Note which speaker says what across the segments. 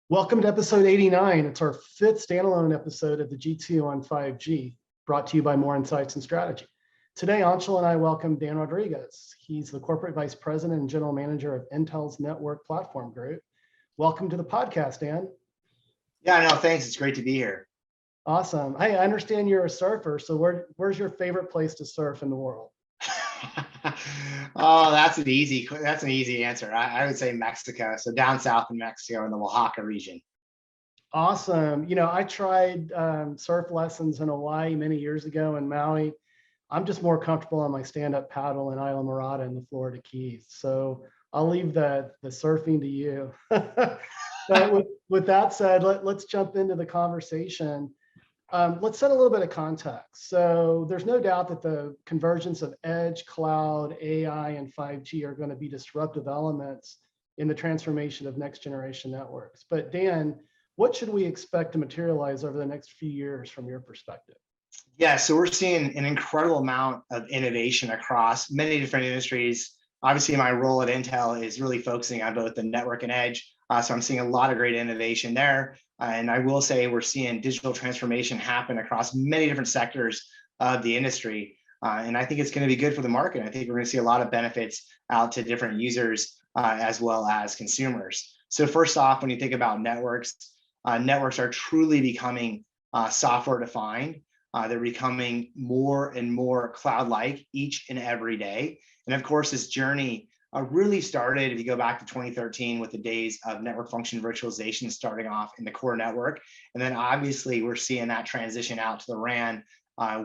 Speaker 1: Welcome to episode 89. It's our fifth standalone episode of the G2 on 5G, brought to you by More Insights and Strategy. Today, Anshel and I welcome Dan Rodriguez. He's the Corporate Vice President and General Manager of Intel's Network Platform Group. Welcome to the podcast, Dan.
Speaker 2: Yeah, no, thanks. It's great to be here.
Speaker 1: Awesome. Hey, I understand you're a surfer, so where's your favorite place to surf in the world?
Speaker 2: Oh, that's an easy answer. I would say Mexico. So down south in Mexico in the Oaxaca region.
Speaker 1: Awesome. You know, I tried surf lessons in Hawaii many years ago in Maui. I'm just more comfortable on my stand-up paddle in Isla Morada in the Florida Keys. So I'll leave the surfing to you. But with that said, let's jump into the conversation. Let's set a little bit of context. So there's no doubt that the convergence of edge, cloud, AI, and 5G are going to be disruptive elements in the transformation of next generation networks. But Dan, what should we expect to materialize over the next few years from your perspective?
Speaker 2: Yeah, so we're seeing an incredible amount of innovation across many different industries. Obviously, my role at Intel is really focusing on both the network and edge. So I'm seeing a lot of great innovation there. And I will say we're seeing digital transformation happen across many different sectors of the industry. And I think it's going to be good for the market. I think we're going to see a lot of benefits out to different users as well as consumers. So first off, when you think about networks, networks are truly becoming software defined. They're becoming more and more cloud-like each and every day. And of course, this journey really started, if you go back to 2013, with the days of network function virtualization starting off in the core network. And then obviously we're seeing that transition out to the RAN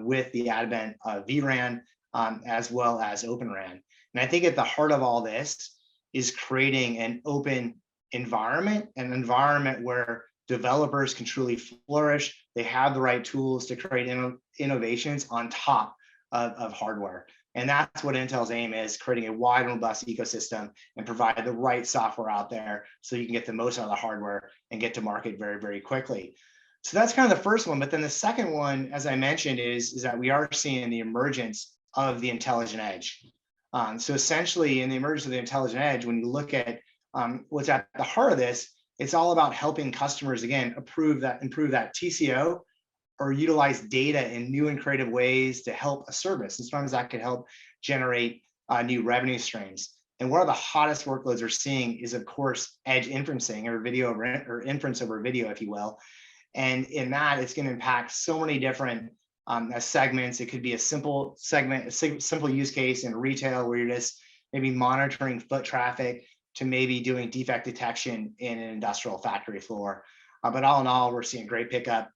Speaker 2: with the advent of vRAN as well as Open RAN. And I think at the heart of all this is creating an open environment, an environment where developers can truly flourish. They have the right tools to create innovations on top of hardware. And that's what Intel's aim is, creating a wide and robust ecosystem and provide the right software out there so you can get the most out of the hardware and get to market very, very quickly. So that's kind of the first one. But then the second one, as I mentioned, is that we are seeing the emergence of the intelligent edge. So essentially, in the emergence of the intelligent edge, when you look at what's at the heart of this, it's all about helping customers, again, improve that TCO, or utilize data in new and creative ways to help a service. And sometimes that could help generate new revenue streams. And one of the hottest workloads we're seeing is, of course, edge inferencing, or video or inference over video, if you will. And in that, it's going to impact so many different segments. It could be a simple segment, a simple use case in retail where you're just maybe monitoring foot traffic, to maybe doing defect detection in an industrial factory floor. But all in all, we're seeing great pickup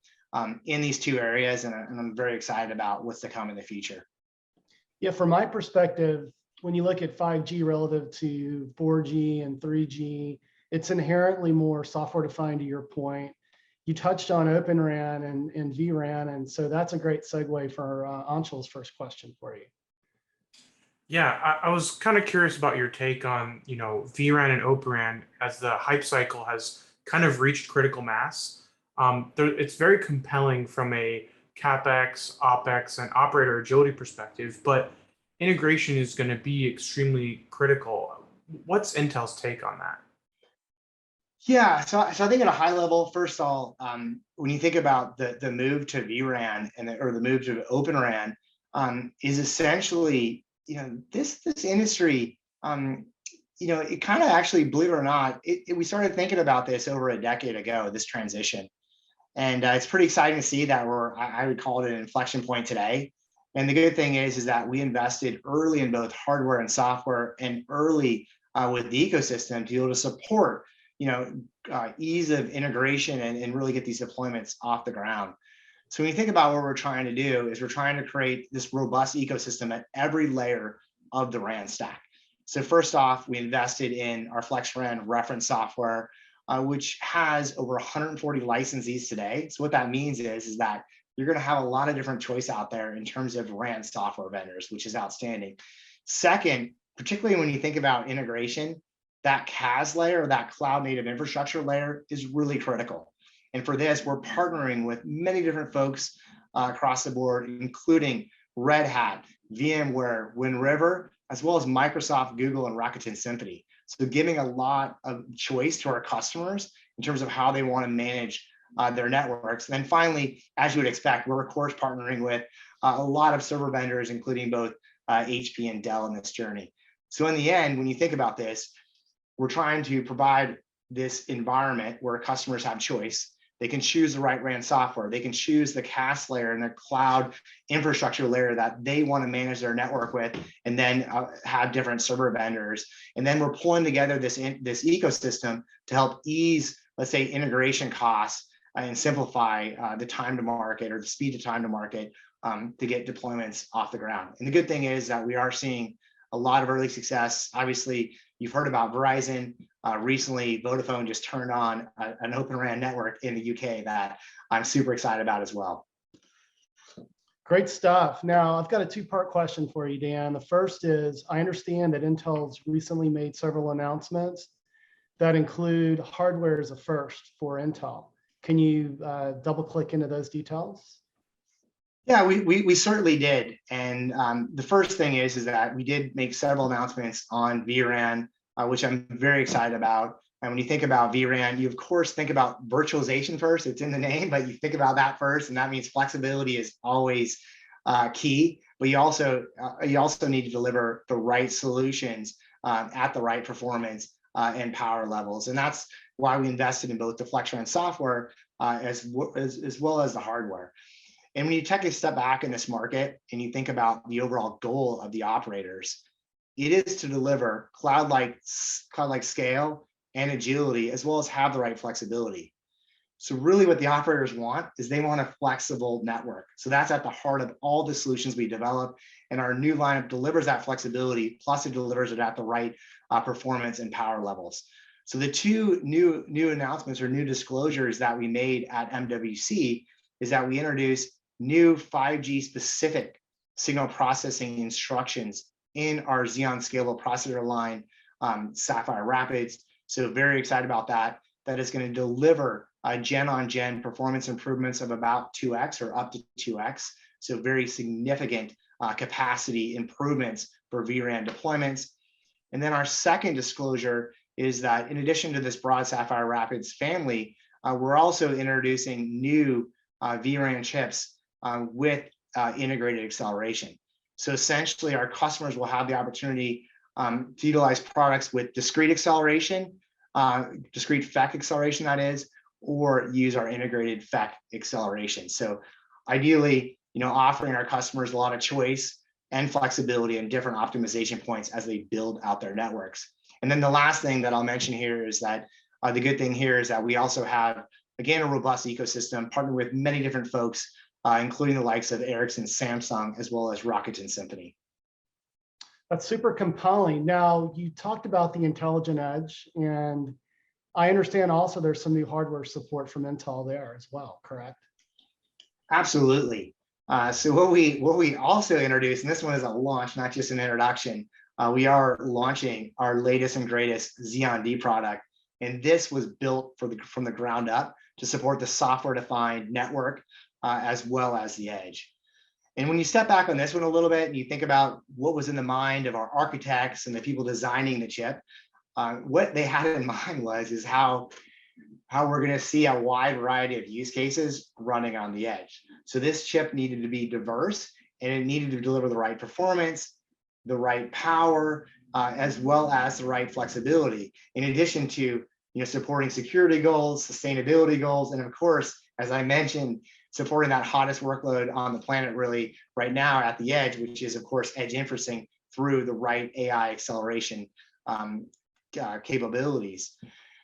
Speaker 2: in these two areas, and I'm very excited about what's to come in the future.
Speaker 1: Yeah, from my perspective, when you look at 5G relative to 4G and 3G, it's inherently more software defined, to your point. You touched on Open RAN and vRAN, and so that's a great segue for Anshel's first question for you.
Speaker 3: Yeah, I was kind of curious about your take on, vRAN and Open RAN as the hype cycle has kind of reached critical mass. It's very compelling from a capex, opex, and operator agility perspective, but integration is going to be extremely critical. What's Intel's take on that?
Speaker 2: Yeah, so I think at a high level, first of all, when you think about the move to vRAN or the move to Open RAN, is essentially, this industry, it kind of actually, believe it or not, we started thinking about this over a decade ago, this transition. And it's pretty exciting to see that I would call it an inflection point today. And the good thing is that we invested early in both hardware and software, and early with the ecosystem to be able to support, ease of integration and really get these deployments off the ground. So when you think about what we're trying to do, is we're trying to create this robust ecosystem at every layer of the RAN stack. So first off, we invested in our FlexRAN reference software, which has over 140 licensees today. So what that means is that you're going to have a lot of different choice out there in terms of RAN software vendors, which is outstanding. Second, particularly when you think about integration, that CAS layer, or that cloud native infrastructure layer, is really critical. And for this, we're partnering with many different folks across the board, including Red Hat, VMware, Wind River, as well as Microsoft, Google, and Rakuten Symphony. So giving a lot of choice to our customers in terms of how they want to manage their networks. And then finally, as you would expect, we're of course partnering with a lot of server vendors, including both HP and Dell in this journey. So in the end, when you think about this, we're trying to provide this environment where customers have choice. They can choose the right RAN software. They can choose the CAS layer and the cloud infrastructure layer that they want to manage their network with, and then have different server vendors. And then we're pulling together this ecosystem to help ease, let's say, integration costs and simplify the time to market or the speed to time to market to get deployments off the ground. And the good thing is that we are seeing a lot of early success. Obviously, you've heard about Verizon. Recently, Vodafone just turned on an Open RAN network in the UK that I'm super excited about as well.
Speaker 1: Great stuff. Now, I've got a two-part question for you, Dan. The first is, I understand that Intel's recently made several announcements that include hardware as a first for Intel. Can you double click into those details?
Speaker 2: Yeah, we certainly did. And the first thing is that we did make several announcements on vRAN, which I'm very excited about. And when you think about vRAN, you of course think about virtualization first. It's in the name, but you think about that first, and that means flexibility is always key. But you also need to deliver the right solutions at the right performance and power levels, and that's why we invested in both the FlexRAN software as well as the hardware. And when you take a step back in this market and you think about the overall goal of the operators, it is to deliver cloud-like scale and agility, as well as have the right flexibility. So really what the operators want is they want a flexible network. So that's at the heart of all the solutions we develop, and our new lineup delivers that flexibility, plus it delivers it at the right performance and power levels. So the two new announcements or new disclosures that we made at MWC is that we introduced new 5G specific signal processing instructions in our Xeon Scalable processor line, Sapphire Rapids. So very excited about that. That is going to deliver gen on gen performance improvements of about 2x or up to 2x. So very significant capacity improvements for vRAN deployments. And then our second disclosure is that in addition to this broad Sapphire Rapids family, we're also introducing new vRAN chips with integrated acceleration. So essentially, our customers will have the opportunity to utilize products with discrete acceleration, discrete FEC acceleration, that is, or use our integrated FEC acceleration. So ideally, offering our customers a lot of choice and flexibility and different optimization points as they build out their networks. And then the last thing that I'll mention here is that the good thing here is that we also have, again, a robust ecosystem, partnered with many different folks, including the likes of Ericsson, Samsung, as well as Rakuten Symphony.
Speaker 1: That's super compelling. Now, you talked about the intelligent edge, and I understand also there's some new hardware support from Intel there as well, correct?
Speaker 2: Absolutely. So what we also introduced, and this one is a launch, not just an introduction, we are launching our latest and greatest Xeon D product. And this was built from the ground up to support the software-defined network as well as the edge. And when you step back on this one a little bit and you think about what was in the mind of our architects and the people designing the chip, what they had in mind is how we're going to see a wide variety of use cases running on the edge. So this chip needed to be diverse, and it needed to deliver the right performance, the right power, as well as the right flexibility, in addition to supporting security goals, sustainability goals, and of course, as I mentioned, supporting that hottest workload on the planet really right now at the edge, which is of course edge inferencing through the right AI acceleration capabilities.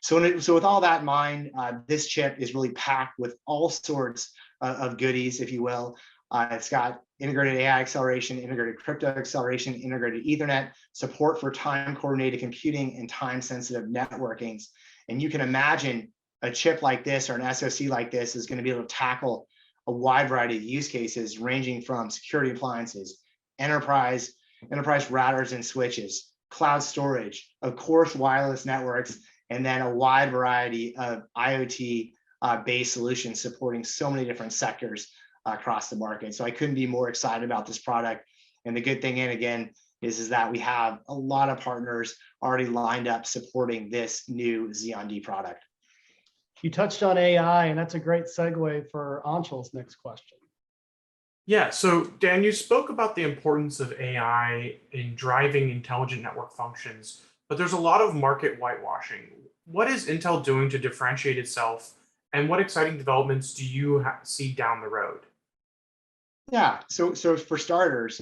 Speaker 2: So with all that in mind, this chip is really packed with all sorts of goodies, if you will. It's got integrated AI acceleration, integrated crypto acceleration, integrated Ethernet, support for time-coordinated computing and time-sensitive networkings. And you can imagine a chip like this or an SoC like this is going to be able to tackle a wide variety of use cases, ranging from security appliances, enterprise routers and switches, cloud storage, of course, wireless networks, and then a wide variety of IoT based solutions supporting so many different sectors across the market. So I couldn't be more excited about this product. And the good thing, and again, is that we have a lot of partners already lined up supporting this new Xeon D product.
Speaker 1: You touched on AI, and that's a great segue for Anshel's next question.
Speaker 3: Yeah, so Dan, you spoke about the importance of AI in driving intelligent network functions, but there's a lot of market whitewashing. What is Intel doing to differentiate itself, and what exciting developments do you see down the road?
Speaker 2: Yeah, so for starters,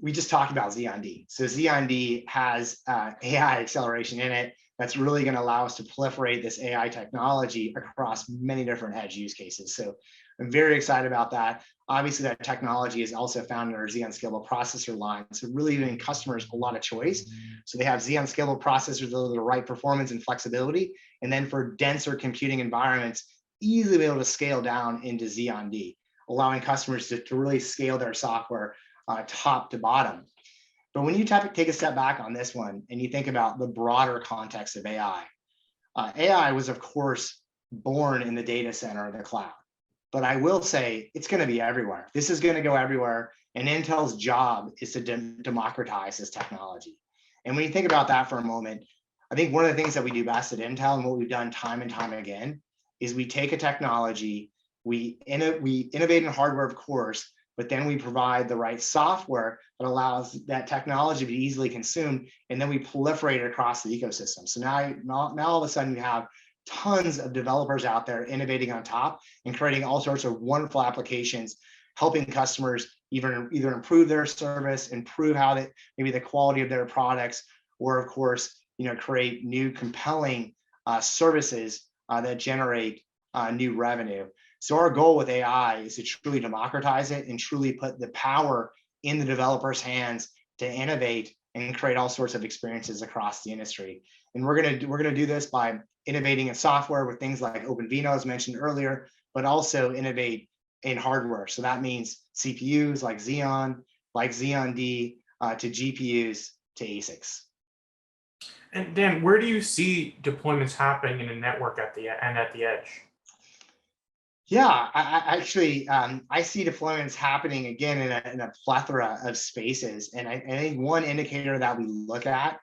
Speaker 2: we just talked about Xeon D. So Xeon D has AI acceleration in it that's really going to allow us to proliferate this AI technology across many different edge use cases. So I'm very excited about that. Obviously, that technology is also found in our Xeon Scalable processor line. So really giving customers a lot of choice. So they have Xeon Scalable processors that are the right performance and flexibility. And then for denser computing environments, easily be able to scale down into Xeon D, allowing customers to really scale their software top to bottom. But when you take a step back on this one and you think about the broader context of AI, AI was, of course, born in the data center of the cloud. But I will say it's going to be everywhere. This is going to go everywhere. And Intel's job is to democratize this technology. And when you think about that for a moment, I think one of the things that we do best at Intel and what we've done time and time again is we take a technology, we innovate in hardware, of course, but then we provide the right software that allows that technology to be easily consumed, and then we proliferate it across the ecosystem. So now all of a sudden you have tons of developers out there innovating on top and creating all sorts of wonderful applications, helping customers either improve their service, improve how maybe the quality of their products, or of course, create new compelling services that generate new revenue. So our goal with AI is to truly democratize it and truly put the power in the developer's hands to innovate and create all sorts of experiences across the industry. And we're gonna do this by innovating in software with things like OpenVINO, as mentioned earlier, but also innovate in hardware. So that means CPUs like Xeon D, to GPUs to ASICs.
Speaker 3: And Dan, where do you see deployments happening in a network at the edge?
Speaker 2: Yeah, I actually I see deployments happening again in a plethora of spaces, and I think one indicator that we look at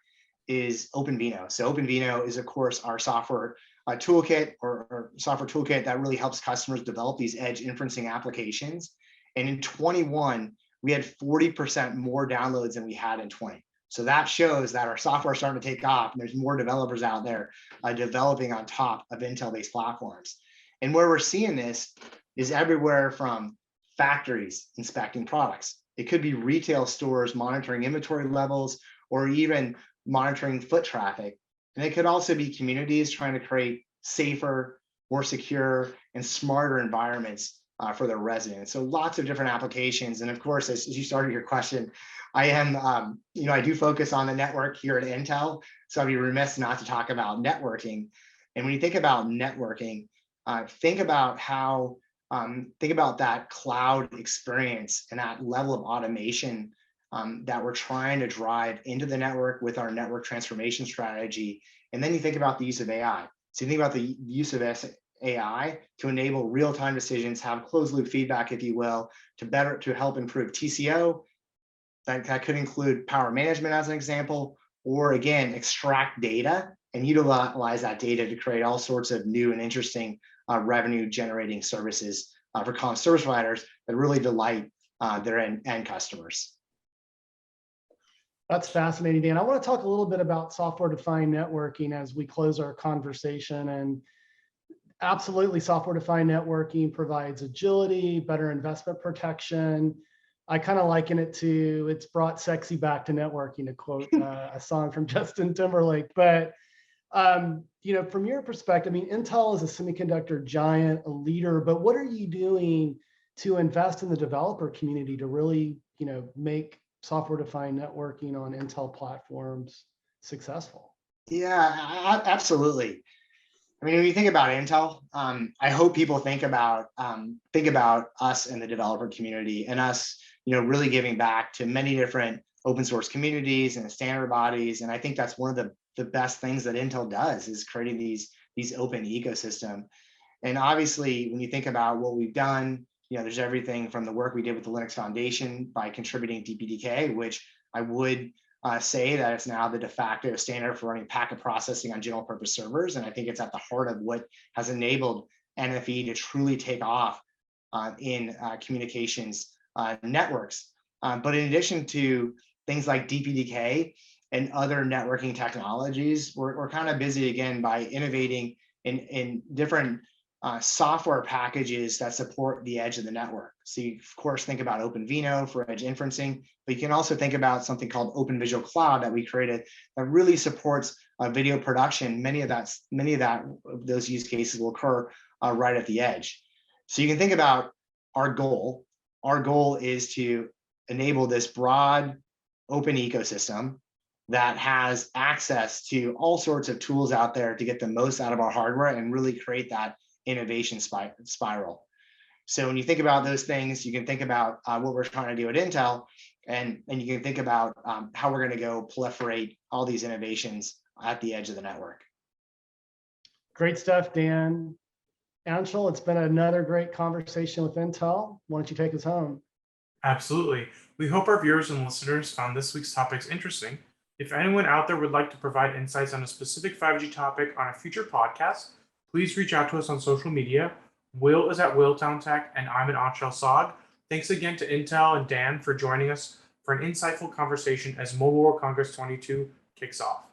Speaker 2: is OpenVINO. So OpenVINO is, of course, our software toolkit or software toolkit that really helps customers develop these edge inferencing applications. And in 21, we had 40% more downloads than we had in 20. So that shows that our software is starting to take off, and there's more developers out there developing on top of Intel-based platforms. And where we're seeing this is everywhere from factories inspecting products. It could be retail stores monitoring inventory levels or even monitoring foot traffic. And it could also be communities trying to create safer, more secure, and smarter environments for their residents. So lots of different applications. And of course, as you started your question, I am, I do focus on the network here at Intel. So I'd be remiss not to talk about networking. And when you think about networking, think about that cloud experience and that level of automation that we're trying to drive into the network with our network transformation strategy. And then you think about the use of AI. So you think about the use of AI to enable real-time decisions, have closed loop feedback, if you will, to help improve TCO. That could include power management as an example, or again, extract data and utilize that data to create all sorts of new and interesting revenue generating services for comm service providers that really delight their end customers.
Speaker 1: That's fascinating, Dan. I want to talk a little bit about software-defined networking as we close our conversation. And absolutely, software-defined networking provides agility, better investment protection. I kind of liken it to "it's brought sexy back to networking," to quote a song from Justin Timberlake. But from your perspective, I mean, Intel is a semiconductor giant, a leader. But what are you doing to invest in the developer community to really, make software-defined networking on Intel platforms successful?
Speaker 2: Yeah, absolutely. I mean, when you think about Intel, I hope people think about us in the developer community and us, really giving back to many different open source communities and standard bodies. And I think that's one of the best things that Intel does is creating these open ecosystem. And obviously, when you think about what we've done, there's everything from the work we did with the Linux Foundation by contributing DPDK, which I would say that it's now the de facto standard for running packet processing on general purpose servers. And I think it's at the heart of what has enabled NFV to truly take off in communications networks. But in addition to things like DPDK and other networking technologies, we're kind of busy again by innovating in different software packages that support the edge of the network. So you, of course, think about OpenVINO for edge inferencing, but you can also think about something called Open Visual Cloud that we created that really supports video production. Many of those use cases will occur right at the edge. So you can think about our goal. Our goal is to enable this broad open ecosystem that has access to all sorts of tools out there to get the most out of our hardware and really create that innovation spiral. So when you think about those things, you can think about what we're trying to do at Intel, and you can think about how we're going to go proliferate all these innovations at the edge of the network.
Speaker 1: Great stuff, Dan. Anshel, it's been another great conversation with Intel. Why don't you take us home?
Speaker 3: Absolutely. We hope our viewers and listeners found this week's topics interesting. If anyone out there would like to provide insights on a specific 5G topic on a future podcast, please reach out to us on social media. Will is at Willtown Tech, and I'm at Anshel Sog. Thanks again to Intel and Dan for joining us for an insightful conversation as Mobile World Congress 22 kicks off.